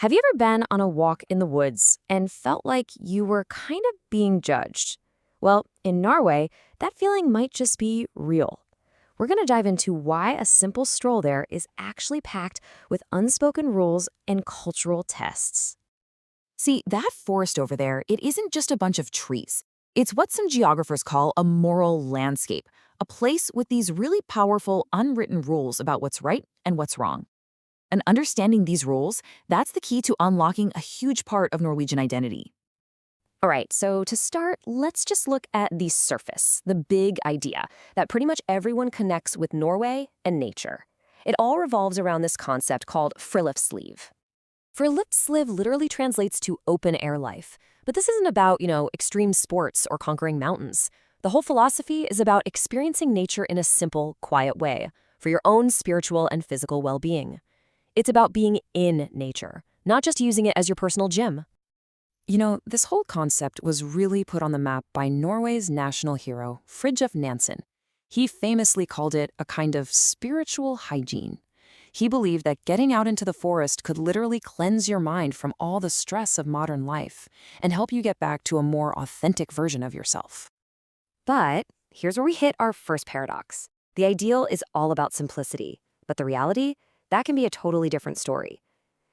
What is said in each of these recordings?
Have you ever been on a walk in the woods and felt like you were kind of being judged? Well, in Norway, that feeling might just be real. We're going to dive into why a simple stroll there is actually packed with unspoken rules and cultural tests. See, that forest over there, it isn't just a bunch of trees. It's what some geographers call a moral landscape, a place with these really powerful unwritten rules about what's right and what's wrong. And understanding these rules, that's the key to unlocking a huge part of Norwegian identity. All right, so to start, let's just look at the surface, the big idea that pretty much everyone connects with Norway and nature. It all revolves around this concept called friluftsliv. Friluftsliv literally translates to open-air life. But this isn't about, extreme sports or conquering mountains. The whole philosophy is about experiencing nature in a simple, quiet way for your own spiritual and physical well-being. It's about being in nature, not just using it as your personal gym. This whole concept was really put on the map by Norway's national hero, Fridtjof Nansen. He famously called it a kind of spiritual hygiene. He believed that getting out into the forest could literally cleanse your mind from all the stress of modern life and help you get back to a more authentic version of yourself. But here's where we hit our first paradox. The ideal is all about simplicity, but the reality, that can be a totally different story.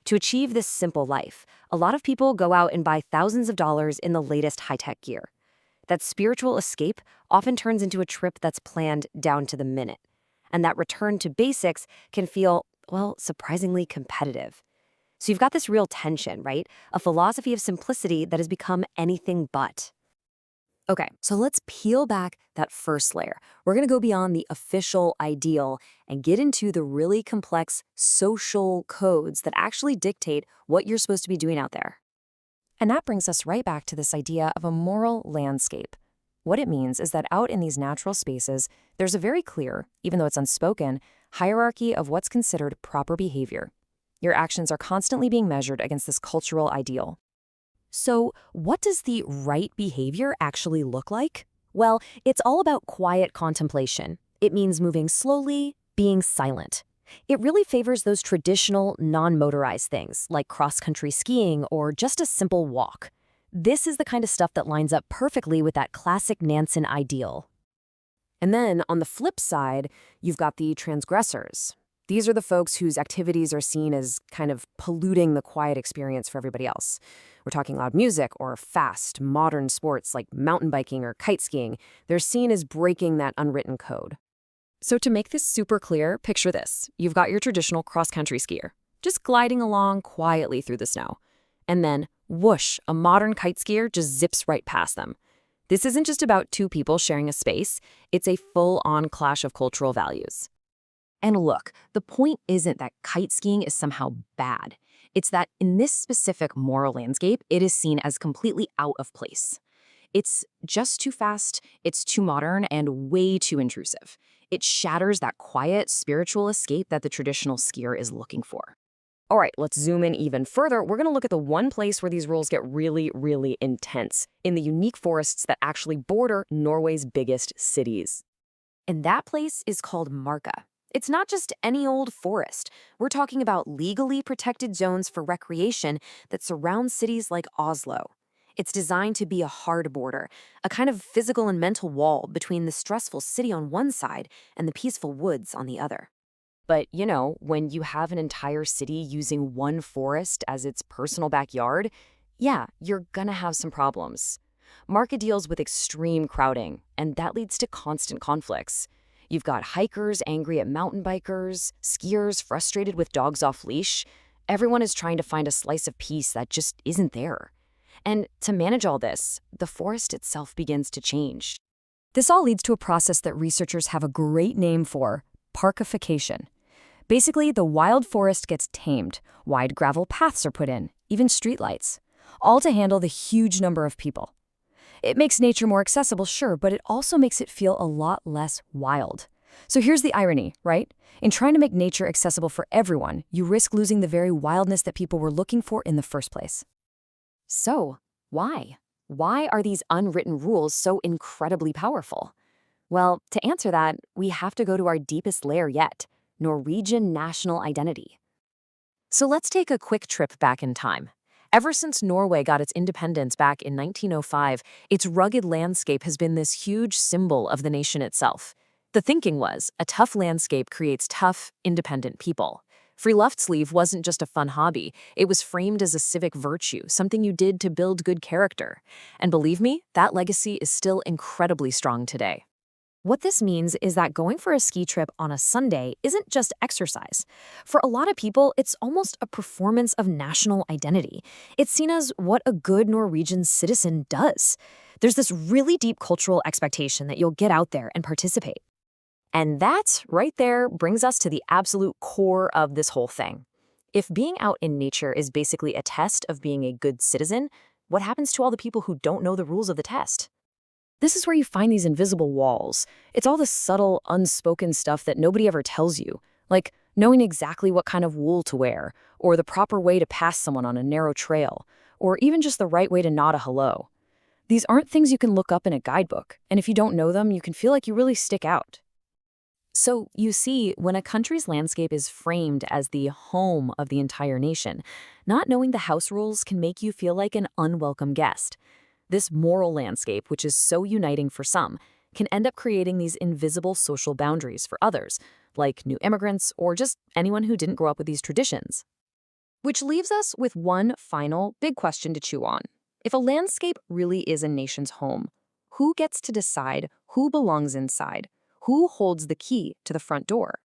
To achieve this simple life, a lot of people go out and buy thousands of dollars in the latest high-tech gear. That spiritual escape often turns into a trip that's planned down to the minute. And that return to basics can feel, surprisingly competitive. So you've got this real tension, right? A philosophy of simplicity that has become anything but. Okay, so let's peel back that first layer. We're going to go beyond the official ideal and get into the really complex social codes that actually dictate what you're supposed to be doing out there. And that brings us right back to this idea of a moral landscape. What it means is that out in these natural spaces, there's a very clear, even though it's unspoken, hierarchy of what's considered proper behavior. Your actions are constantly being measured against this cultural ideal. So, what does the right behavior actually look like? Well, it's all about quiet contemplation. It means moving slowly, being silent. It really favors those traditional, non-motorized things, like cross-country skiing or just a simple walk. This is the kind of stuff that lines up perfectly with that classic Nansen ideal. And then, on the flip side, you've got the transgressors. These are the folks whose activities are seen as kind of polluting the quiet experience for everybody else. We're talking loud music or fast, modern sports like mountain biking or kite skiing. They're seen as breaking that unwritten code. So to make this super clear, picture this. You've got your traditional cross-country skier, just gliding along quietly through the snow. And then, whoosh, a modern kite skier just zips right past them. This isn't just about two people sharing a space. It's a full-on clash of cultural values. And look, the point isn't that kite skiing is somehow bad. It's that in this specific moral landscape, it is seen as completely out of place. It's just too fast, it's too modern, and way too intrusive. It shatters that quiet, spiritual escape that the traditional skier is looking for. All right, let's zoom in even further. We're going to look at the one place where these rules get really, really intense, in the unique forests that actually border Norway's biggest cities. And that place is called Marka. It's not just any old forest. We're talking about legally protected zones for recreation that surround cities like Oslo. It's designed to be a hard border, a kind of physical and mental wall between the stressful city on one side and the peaceful woods on the other. But, when you have an entire city using one forest as its personal backyard, yeah, you're gonna have some problems. Marka deals with extreme crowding, and that leads to constant conflicts. You've got hikers angry at mountain bikers, skiers frustrated with dogs off leash. Everyone is trying to find a slice of peace that just isn't there. And to manage all this, the forest itself begins to change. This all leads to a process that researchers have a great name for: parkification. Basically, the wild forest gets tamed, wide gravel paths are put in, even streetlights, all to handle the huge number of people. It makes nature more accessible, sure, but it also makes it feel a lot less wild. So here's the irony, right? In trying to make nature accessible for everyone, you risk losing the very wildness that people were looking for in the first place. So, why? Why are these unwritten rules so incredibly powerful? Well, to answer that, we have to go to our deepest layer yet: Norwegian national identity. So let's take a quick trip back in time. Ever since Norway got its independence back in 1905, its rugged landscape has been this huge symbol of the nation itself. The thinking was, a tough landscape creates tough, independent people. Friluftsliv wasn't just a fun hobby, it was framed as a civic virtue, something you did to build good character. And believe me, that legacy is still incredibly strong today. What this means is that going for a ski trip on a Sunday isn't just exercise. For a lot of people, it's almost a performance of national identity. It's seen as what a good Norwegian citizen does. There's this really deep cultural expectation that you'll get out there and participate. And that, right there, brings us to the absolute core of this whole thing. If being out in nature is basically a test of being a good citizen, what happens to all the people who don't know the rules of the test? This is where you find these invisible walls. It's all the subtle, unspoken stuff that nobody ever tells you, like knowing exactly what kind of wool to wear, or the proper way to pass someone on a narrow trail, or even just the right way to nod a hello. These aren't things you can look up in a guidebook, and if you don't know them, you can feel like you really stick out. So, you see, when a country's landscape is framed as the home of the entire nation, not knowing the house rules can make you feel like an unwelcome guest. This moral landscape, which is so uniting for some, can end up creating these invisible social boundaries for others, like new immigrants or just anyone who didn't grow up with these traditions. Which leaves us with one final big question to chew on. If a landscape really is a nation's home, who gets to decide who belongs inside? Who holds the key to the front door?